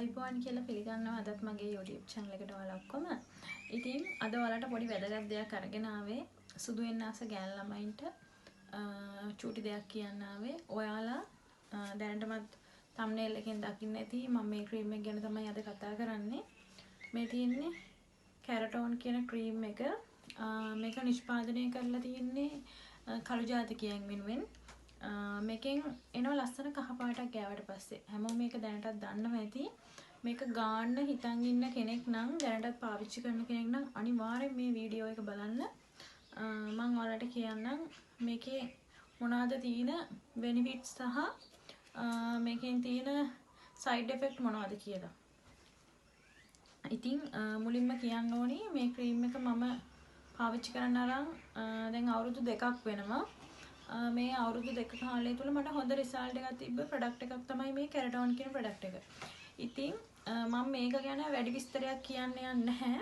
අයිබෝන් කියලා පිළිගන්නවා අදත් මගේ YouTube channel එකට ඔයාලා ඔක්කොම. ඉතින් අද ඔයාලට පොඩි වැදගත් දෙයක් අරගෙන ආවේ. සුදු වෙන්න ආස ගෑනු ළමයින්ට චූටි දෙයක් කියන්න ආවේ. ඔයාලා දැනටමත් thumbnail එකෙන් දකින්න ඇති මම මේ ක්‍රීම් එක ගැන තමයි අද කතා කරන්නේ. මේ තියෙන්නේ කැරටෝන් කියන ක්‍රීම් එක. මේක නිෂ්පාදනය කරලා තියෙන්නේ කළු ජාතිකයන් වෙනුවෙන්. මේකෙන් එනවා ලස්සන කහ පාටක් ගෑවට පස්සේ හැමෝම මේක දැනටත් දන්නවා ඇති. මේක ගාන්න හිතන් ඉන්න කෙනෙක් නම් දැනටත් පාවිච්චි කරන කෙනෙක් නම් අනිවාර්යෙන් මේ වීඩියෝ එක බලන්න. මම ඔයාලට කියන්නම් මේකේ මොනවාද තියෙන benefits සහ මේකෙන් තියෙන side effect මොනවද කියලා. ඉතින් මුලින්ම කියන්න ඕනේ මේ ක්‍රීම් එක මම පාවිච්චි කරන්න අරන් දැන් අවුරුදු 2ක් වෙනවා. මේ අවුරුදු 2 කාලය තුල මට හොඳ රිසල්ට් එකක් තිබ්බ ප්‍රොඩක්ට් එකක් තමයි මේ කැරටෝන් කියන ප්‍රොඩක්ට් එක. ඉතින් මම මේක ගැන වැඩි විස්තරයක් කියන්න යන්නේ නැහැ.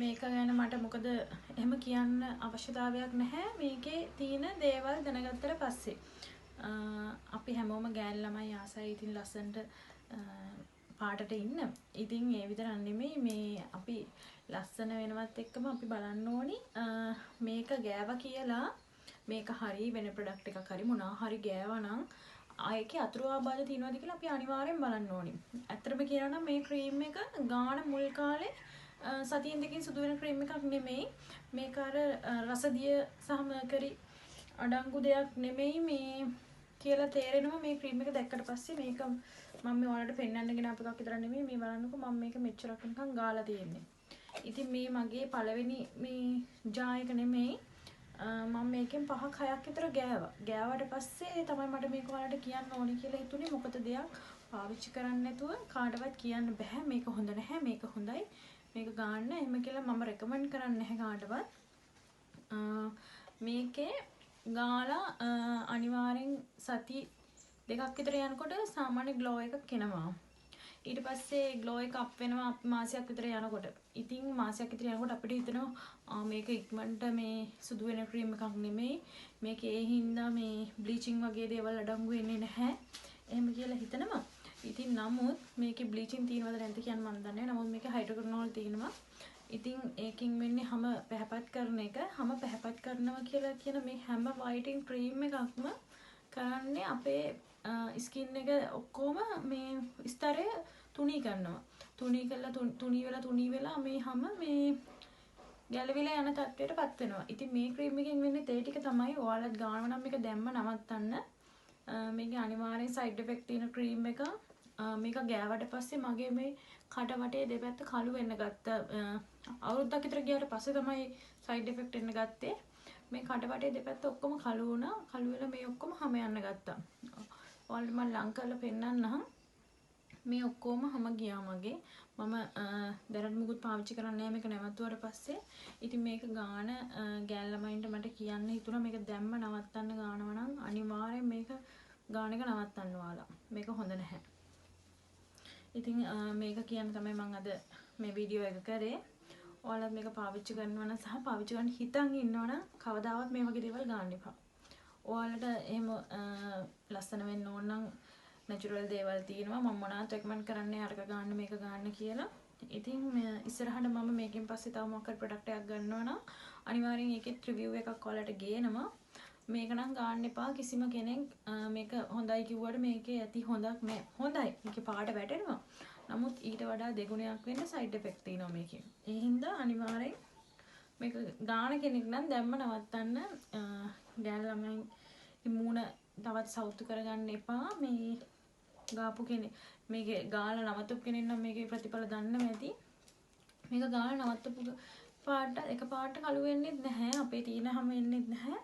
මේක ගැන මට මොකද එහෙම කියන්න අවශ්‍යතාවයක් නැහැ. මේකේ තියෙන දේවල් දැනගත්තට පස්සේ අපි හැමෝම ගෑන් ළමයි ආසයි ඉතින් ලස්සනට පාටට ඉන්න. ඉතින් ඒ විතරක් නෙමෙයි මේ අපි ලස්සන වෙනවත් එක්කම අපි බලන්න ඕනි මේක ගෑවා කියලා මේක හරි වෙන ප්‍රොඩක්ට් එකක් හරි මොනවා හරි ගෑවා නම් ආයේ අතුරු ආබාධ තියෙනවද කියලා අපි අනිවාර්යෙන් බලන්න ඕනි. ඇත්තටම කියනවා නම් මේ ක්‍රීම් එක ගාන මුල් කාලේ සතියෙන් දෙකකින් සුදු වෙන ක්‍රීම් එකක් නෙමෙයි. මේක අර රසදිය සහ මර්කරි අඩංගු දෙයක් නෙමෙයි මේ කියලා තේරෙනවා මේ ක්‍රීම් එක දැක්කට පස්සේ. මේක මම මේ ඔයාලට පෙන්වන්න ගෙන අප එකක් විතර නෙමෙයි මේ බලන්නකො මම මේක මෙච්චරක් නිකන් ගාලා තියෙන්නේ. ඉතින් මේ මගේ පළවෙනි මේ ජා එක නෙමෙයි. මම මේකෙන් 5-6ක් විතර ගෑවා. ගෑවට පස්සේ තමයි මට මේක ඔයාලට කියන්න ඕනේ කියලා හිතුනේ. මොකද දෙයක් පාවිච්චි කරන්නේ නැතුව කාටවත් කියන්න බෑ මේක හොඳ නැහැ මේක හොඳයි මේක ගන්න එහෙම කියලා මම රෙකමන්ඩ් කරන්නේ නැහැ කාටවත්. මේකේ ගාලා අනිවාර්යෙන් සති 2ක් විතර යනකොට සාමාන්‍ය ග්ලෝ එකක් එනවා. ඊට පස්සේ ග්ලෝ එක අප් වෙනවා මාසයක් විතර යනකොට. ඉතින් මාසයක් විතර යනකොට අපිට හිතෙනවා මේක ඉක්මනට මේ සුදු වෙන ක්‍රීම් එකක් නෙමෙයි. මේකේ ඒ හින්දා මේ බ්ලීචින් වගේ දේවල් අඩංගු වෙන්නේ නැහැ. එහෙම කියලා හිතනවා. ඉතින් නමුත් මේකේ බ්ලීචින් තියෙනවද නැද්ද කියන්න මම දන්නේ නැහැ. නමුත් මේකේ හයිඩ්‍රොකොනෝල් තියෙනවා. ඉතින් ඒකින් වෙන්නේ හැම පැහැපත් කරන එක. හැම පැහැපත් කරනවා කියලා කියන මේ හැම වයිටින් ක්‍රීම් එකක්ම කරන්නේ අපේ ස්කින් එක ඔක්කොම මේ ස්තරය තුනී කරනවා. තුනී වෙලා මේ හැම මේ ගැලවිලා යන තත්ත්වයට පත් වෙනවා. ඉතින් මේ ක්‍රීම් එකෙන් වෙන්නේ තේ ටික තමයි. ඔයාලත් ගානව නම් මේක දැම්ම නවත්තන්න. මේකේ අනිවාර්යෙන් සයිඩ් ඉෆෙක්ට් තියෙන ක්‍රීම් එක. මේක ගෑවට පස්සේ මගේ මේ කට වටේ දෙපැත්ත කළු වෙන්න ගත්තා. අවුරුද්දක් විතර ගියාට පස්සේ තමයි සයිඩ් ඉෆෙක්ට් එන්න ගත්තේ. මේ කට වටේ දෙපැත්ත ඔක්කොම කළු වුණා. කළු වෙලා මේ ඔක්කොම හැම යන්න ගත්තා. ඔයාලට මම ලං කරලා පෙන්නන්නම්. මේ ඔක්කොම හැම ගියා මගේ. මම දැනට මුකුත් පාවිච්චි කරන්නේ නැහැ මේක නැවතුවාට පස්සේ. ඉතින් මේක ගාන ගෑල් ළමයින්ට මට කියන්න හිතුණා මේක දැම්ම නවත්තන්න ගානවා නම් අනිවාර්යෙන් මේක ගාන එක නවත්තන්න ඔයාලා. මේක හොඳ නැහැ. ඉතින් මේක කියන්න තමයි මම අද මේ වීඩියෝ එක කරේ. ඔයාලත් මේක පාවිච්චි කරනවා නම් සහ පාවිච්චි කරන්න හිතන් ඉන්නවා නම් කවදාවත් මේ වගේ දේවල් ගන්න එපා. ඔයාලට එහෙම ලස්සන වෙන්න ඕන නම් නැචරල් දේවල් තියෙනවා. මම මොනවත් රෙකමන්ඩ් කරන්නේ අරක ගන්න මේක ගන්න කියලා. ඉතින් ඉස්සරහට මම මේකෙන් පස්සේ තව මොකක් හරි ප්‍රොඩක්ට් එකක් ගන්නවා නම් අනිවාර්යෙන් ඒකෙත් රිවිව් එකක් ඔයාලට ගේනවා. මේක නම් ගන්න එපා කිසිම කෙනෙක් මේක හොඳයි කිව්වට මේකේ ඇති හොඳක් නෑ. හොඳයි. මේකේ පාට වැටෙනවා. නමුත් ඊට වඩා දෙගුණයක් වෙන්න සයිඩ් ඉෆෙක්ට් තියෙනවා මේකේ. ඒ හින්දා අනිවාර්යෙන් මේක ගාන කෙනෙක් නම් දැම්ම නවත්තන්න. ගෑල් ළමයි මූණ තවත් සවුතු කරගන්න එපා. මේ ගාපු කෙනෙක් මේකේ ගාලා නවත්තපු කෙනෙක් නම් මේකේ ප්‍රතිඵල දන්නව ඇති. මේක ගාලා නවත්තපු පාට එක පාට කළු වෙන්නේ නැහැ. අපේ තියෙන හැම වෙන්නේ නැහැ.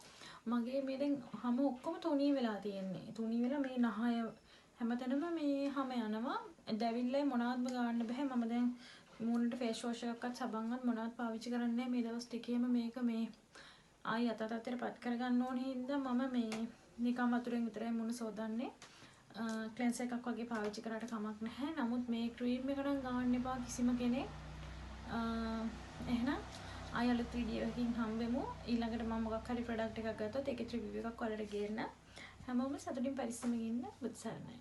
මගේ මේ දැන් හැම ඔක්කොම තුනී වෙලා තියෙන්නේ. තුනී වෙලා මේ නහය හැමතැනම මේ හැම යනවා. දැවිල්ලේ මොනවත්ම ගන්න බෑ. මම දැන් මූණට ෆේස් වොෂ් එකක්වත් සබන්වත් මොනවත් පාවිච්චි කරන්නේ නැහැ. මේ දවස් ටිකේම මේක මේ ආයි අතතතර පත් කරගන්න ඕන හින්දා මම මේ නිකම් වතුරෙන් විතරයි මුණ සෝදන්නේ. ක්ලෙන්සර් එකක් වගේ පාවිච්චි කරාට කමක් නැහැ. නමුත් මේ ක්‍රීම් එක නම් ගන්න එපා කිසිම කෙනෙක්. එහෙනම් ආයි අලුත් වීඩියෝ එකකින් හම්බෙමු. ඊළඟට මම මොකක් හරි ප්‍රොඩක්ට් එකක් ගත්තොත් ඒකේ රිවිව් එකක් ඔයාලට ගේන්න. හැමෝම සතුටින් පරිස්සමෙන් ඉන්න. බුත් සරණයි.